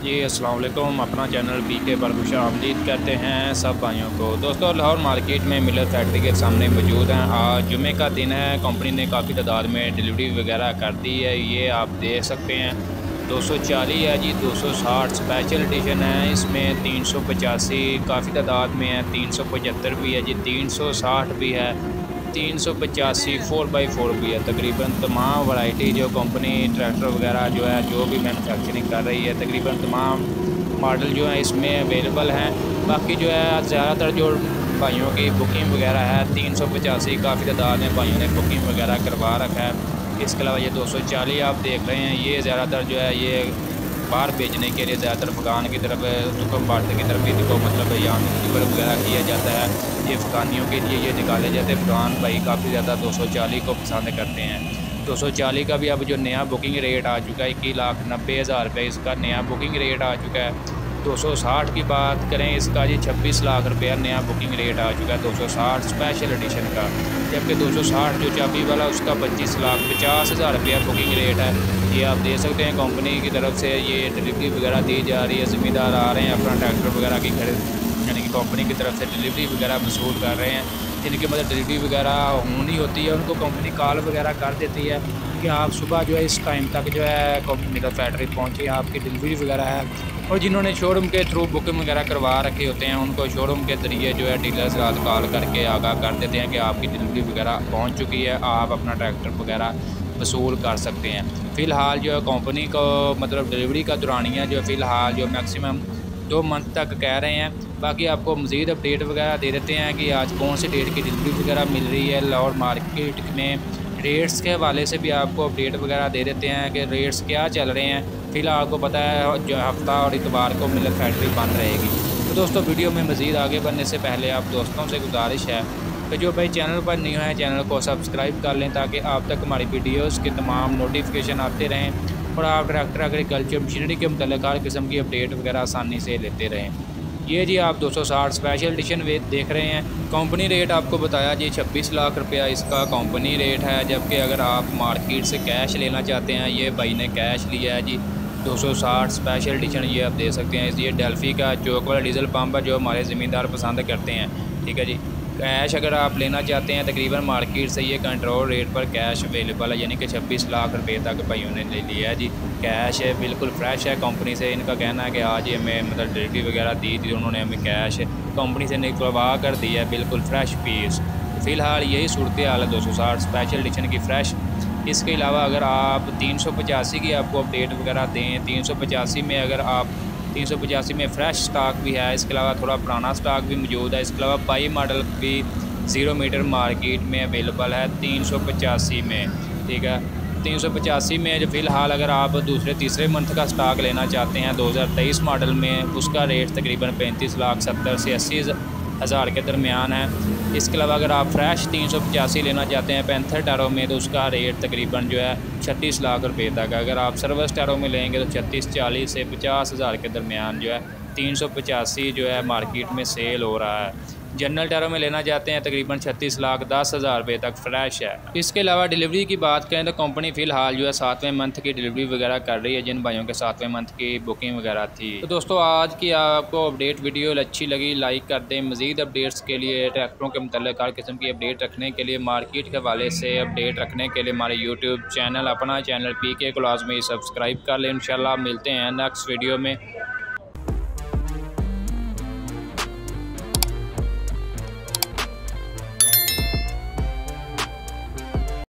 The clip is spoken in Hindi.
जी अस्सलाम वालेकुम। अपना चैनल पीके पर खुशामदीद करते हैं सब भाइयों को। दोस्तों लाहौर मार्केट में मिलर फैक्ट्री के सामने मौजूद हैं। आज जुमे का दिन है। कंपनी ने काफ़ी तादाद में डिलीवरी वगैरह कर दी है। ये आप देख सकते हैं 240 है जी, 260 स्पेशल एडिशन है। इसमें 385 काफ़ी तादाद में है, 375 भी है जी, 360 भी है, 385 4x4 भी है। तकरीबन तमाम वैरायटी जो कंपनी ट्रैक्टर वगैरह जो है जो भी मैन्युफैक्चरिंग कर रही है, तकरीबन तमाम मॉडल जो है इसमें अवेलेबल हैं। बाकी जो है ज़्यादातर जो भाइयों की बुकिंग वगैरह है 385 काफ़ी तादाद में भाइयों ने बुकिंग वगैरह करवा रखा है। इसके अलावा ये 240 आप देख रहे हैं, ये ज़्यादातर जो है ये बाहर भेजने के लिए ज़्यादातर अफ़गान की तरफ, हुक्म बार्डर की तरफ इनको मतलब यहाँ डिलीवर वगैरह किया जाता है। ये अफ़गानियों के लिए ये निकाले जाते हैं। अफ़गान भाई काफ़ी ज़्यादा 240 को पसंद करते हैं। 240 का भी अब जो नया बुकिंग रेट आ चुका है 21,90,000 रुपये इसका नया बुकिंग रेट आ चुका है। 260 की बात करें इसका जी 26 लाख रुपया नया बुकिंग रेट आ चुका है 260 स्पेशल एडिशन का। जबकि 260 जो चाबी वाला उसका 25,50,000 रुपया बुकिंग रेट है। ये आप देख सकते हैं कंपनी की तरफ से ये डिलीवरी वगैरह दी जा रही है। ज़मींदार आ रहे हैं अपना ट्रैक्टर वगैरह की खरीद, यानी कि कंपनी की तरफ से डिलीवरी वगैरह वसूल कर रहे हैं। जिनकी मतलब डिलीवरी वगैरह होनी होती है उनको कंपनी कॉल वगैरह कर देती है कि आप सुबह जो है इस टाइम तक जो है कंपनी का फैक्ट्री पहुँची, आपकी डिलीवरी वगैरह है। और जिन्होंने शोरूम के थ्रू बुकिंग वगैरह करवा रखे होते हैं उनको शोरूम के ज़रिए जो है डीलर्स रात कॉल करके आगाह कर देते हैं कि आपकी डिलीवरी वगैरह पहुंच चुकी है, आप अपना ट्रैक्टर वगैरह वसूल कर सकते हैं। फ़िलहाल जो है कंपनी को मतलब डिलीवरी का दुरानिया जो फ़िलहाल जो मैक्सिमम 2 मंथ तक कह रहे हैं। बाकी आपको मज़ीद अपडेट वगैरह दे देते हैं कि आज कौन सी डेट की डिलीवरी वगैरह मिल रही है। लाहौर मार्केट में रेट्स के हवाले से भी आपको अपडेट वगैरह दे देते हैं कि रेट्स क्या चल रहे हैं। फ़िलहाल आपको पता है जो हफ़्ता और इतवार को मिलर फैक्ट्री बंद रहेगी। तो दोस्तों वीडियो में मज़ीद आगे बढ़ने से पहले आप दोस्तों से गुजारिश है कि जो भाई चैनल पर न्यू है चैनल को सब्सक्राइब कर लें ताकि आप तक हमारी वीडियोज़ के तमाम नोटिफिकेशन आते रहें और आप ट्रैक्टर एग्रीकल्चर मशीनरी के मुतल्लिक़ हर किस्म की अपडेट वगैरह आसानी से लेते रहें। ये जी आप 260 स्पेशल एडिशन वे देख रहे हैं। कंपनी रेट आपको बताया जी 26 लाख रुपया इसका कंपनी रेट है। जबकि अगर आप मार्केट से कैश लेना चाहते हैं, ये भाई ने कैश लिया है जी 260 स्पेशल एडिशन। ये आप देख सकते हैं, ये डेल्फी का चौक वाला डीजल पंप है जो हमारे ज़मींदार पसंद करते हैं। ठीक है जी, कैश अगर आप लेना चाहते हैं तकरीबन मार्केट से ये कंट्रोल रेट पर कैश अवेलेबल है, यानी कि 26 लाख रुपये तक भाइयों ने ले लिया है जी। कैश है, बिल्कुल फ्रेश है कंपनी से। इनका कहना है कि आज ही हमें मतलब डिलीवरी वगैरह दी थी उन्होंने, हमें कैश कंपनी से निकलवा कर दिया है, बिल्कुल फ्रेश पीस। फ़िलहाल यही सूरत हाल है 260 स्पेशल एडिशन की फ़्रेश। इसके अलावा अगर आप 385 की आपको अपडेट वगैरह दें, 385 में अगर आप 385 में फ़्रेश स्टॉक भी है। इसके अलावा थोड़ा पुराना स्टॉक भी मौजूद है। इसके अलावा बाई मॉडल भी 0 मीटर मार्केट में अवेलेबल है 385 में। ठीक है, 385 में जो फ़िलहाल अगर आप दूसरे तीसरे मंथ का स्टॉक लेना चाहते हैं 2023 मॉडल में, उसका रेट तकरीबन 35,70,000 से 80,000 के दरमियान है। इसके अलावा अगर आप फ्रेश 385 लेना चाहते हैं पैंथर टायरों में तो उसका रेट तकरीबन जो है 36 लाख रुपये तक है। अगर आप सर्विस टायरों में लेंगे तो 36-40 से 50,000 के दरमियान जो है 385 जो है मार्केट में सेल हो रहा है। जनरल टायरों में लेना चाहते हैं तकरीबन 36,10,000 रुपये तक फ्रेश है। इसके अलावा डिलीवरी की बात करें तो कंपनी फ़िलहाल जो है 7वें मंथ की डिलीवरी वगैरह कर रही है जिन भाइयों के 7वें मंथ की बुकिंग वगैरह थी। तो दोस्तों आज की आपको अपडेट वीडियो अच्छी लगी लाइक कर दें। मज़ीद अपडेट्स के लिए ट्रैक्टरों के मुतल्लिक़ हर किस्म की अपडेट रखने के लिए, मार्केट के हवाले से अपडेट रखने के लिए हमारे यूट्यूब चैनल अपना चैनल पीके क्लास में सब्सक्राइब कर लें। इंशाल्लाह मिलते हैं नेक्स्ट वीडियो में।